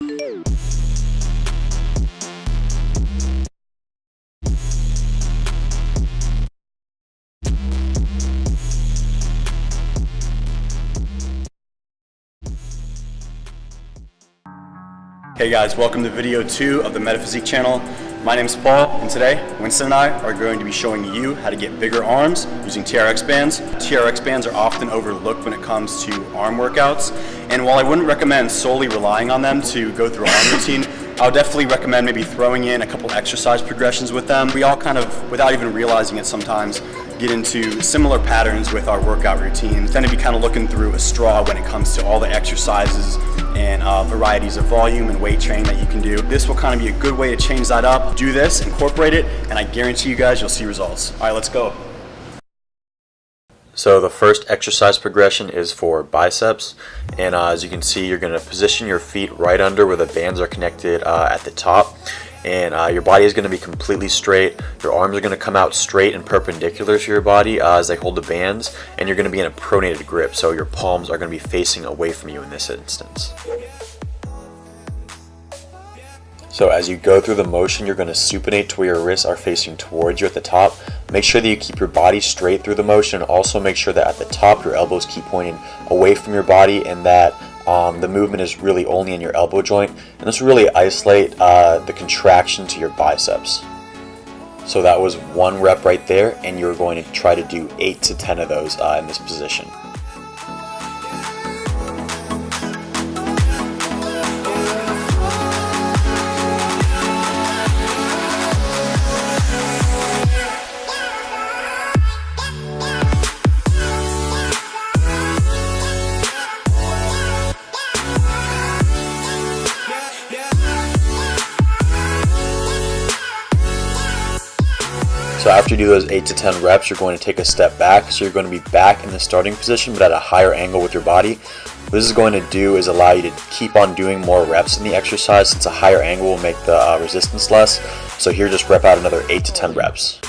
Hey guys, welcome to video 2 of the Metaphysique channel. My name is Paul, and today Winston and I are going to be showing you how to get bigger arms using TRX bands. TRX bands are often overlooked when it comes to arm workouts, and while I wouldn't recommend solely relying on them to go through an arm routine, I would definitely recommend maybe throwing in a couple exercise progressions with them. We all kind of, without even realizing it sometimes, get into similar patterns with our workout routines. Tend to be kind of looking through a straw when it comes to all the exercises and varieties of volume and weight training that you can do. This will kind of be a good way to change that up. Do this, incorporate it, and I guarantee you guys you'll see results. All right, let's go. So the first exercise progression is for biceps, and as you can see, you're going to position your feet right under where the bands are connected at the top, and your body is going to be completely straight. Your arms are going to come out straight and perpendicular to your body as they hold the bands, and you're going to be in a pronated grip, so your palms are going to be facing away from you in this instance. So as you go through the motion, you're going to supinate to where your wrists are facing towards you at the top. Make sure that you keep your body straight through the motion. Also make sure that at the top your elbows keep pointing away from your body, and that the movement is really only in your elbow joint. And this will really isolate the contraction to your biceps. So that was 1 rep right there, and you're going to try to do 8 to 10 of those in this position. So after you do those 8 to 10 reps, you're going to take a step back. So you're going to be back in the starting position, but at a higher angle with your body. What this is going to do is allow you to keep on doing more reps in the exercise, since a higher angle will make the resistance less. So here, just rep out another 8 to 10 reps.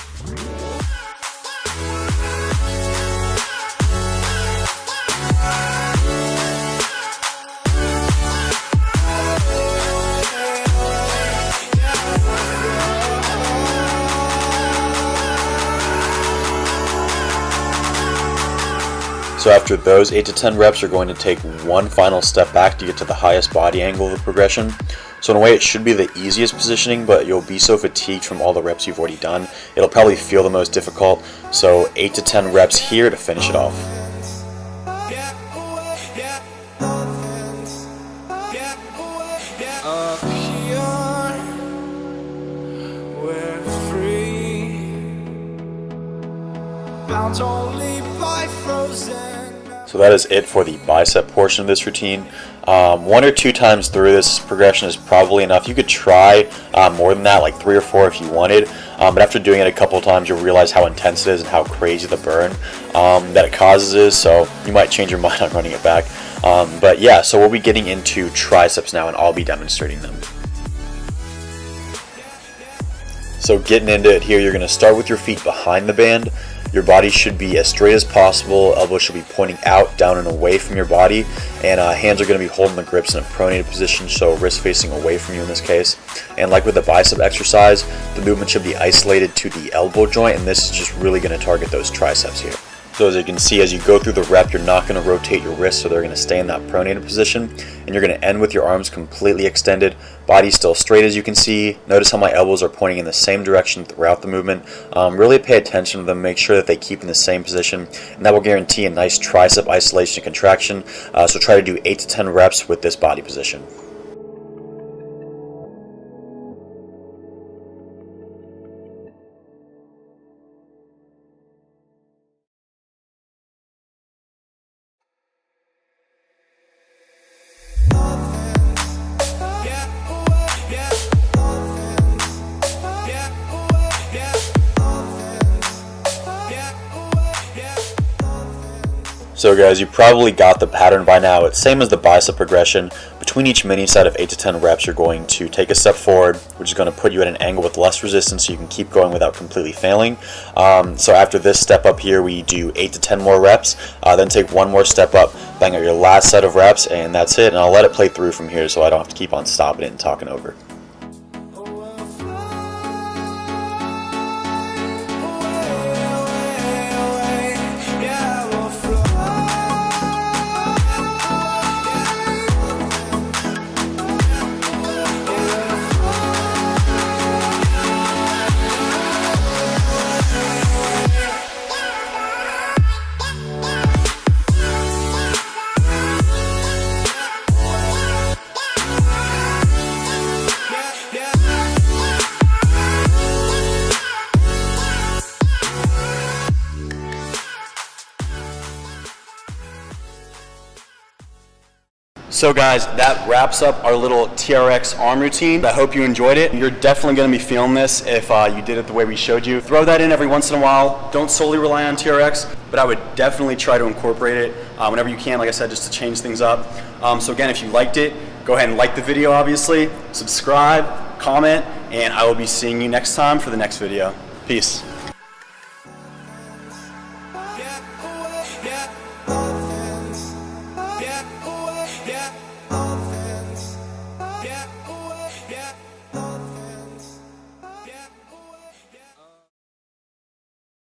So after those 8 to 10 reps, you're going to take one final step back to get to the highest body angle of the progression. So in a way, it should be the easiest positioning, but you'll be so fatigued from all the reps you've already done, it'll probably feel the most difficult. So 8 to 10 reps here to finish it off. So that is it for the bicep portion of this routine. 1 or 2 times through this progression is probably enough. You could try more than that, like 3 or 4 if you wanted, but after doing it a couple times, you'll realize how intense it is and how crazy the burn that it causes is, so you might change your mind on running it back. But yeah, so we'll be getting into triceps now, and I'll be demonstrating them. So getting into it here, you're going to start with your feet behind the band. Your body should be as straight as possible, elbows should be pointing out, down and away from your body, and hands are going to be holding the grips in a pronated position, so wrist facing away from you in this case. And like with the bicep exercise, the movement should be isolated to the elbow joint, and this is just really going to target those triceps here. So as you can see, as you go through the rep, you're not going to rotate your wrists, so they're going to stay in that pronated position, and you're going to end with your arms completely extended, body still straight as you can see. Notice how my elbows are pointing in the same direction throughout the movement. Really pay attention to them, make sure that they keep in the same position, and that will guarantee a nice tricep isolation and contraction. So try to do 8 to 10 reps with this body position. So guys, you probably got the pattern by now. It's same as the bicep progression, but Between each mini set of 8 to 10 reps, you're going to take a step forward, which is going to put you at an angle with less resistance so you can keep going without completely failing. So after this step up here, we do 8 to 10 more reps, then take one more step up, bang out your last set of reps, and that's it. And I'll let it play through from here so I don't have to keep on stopping it and talking over. So guys, that wraps up our little TRX arm routine. I hope you enjoyed it. You're definitely going to be feeling this if you did it the way we showed you. Throw that in every once in a while. Don't solely rely on TRX, but I would definitely try to incorporate it whenever you can, like I said, just to change things up. So again, if you liked it, go ahead and like the video, obviously. Subscribe, comment, and I will be seeing you next time for the next video. Peace.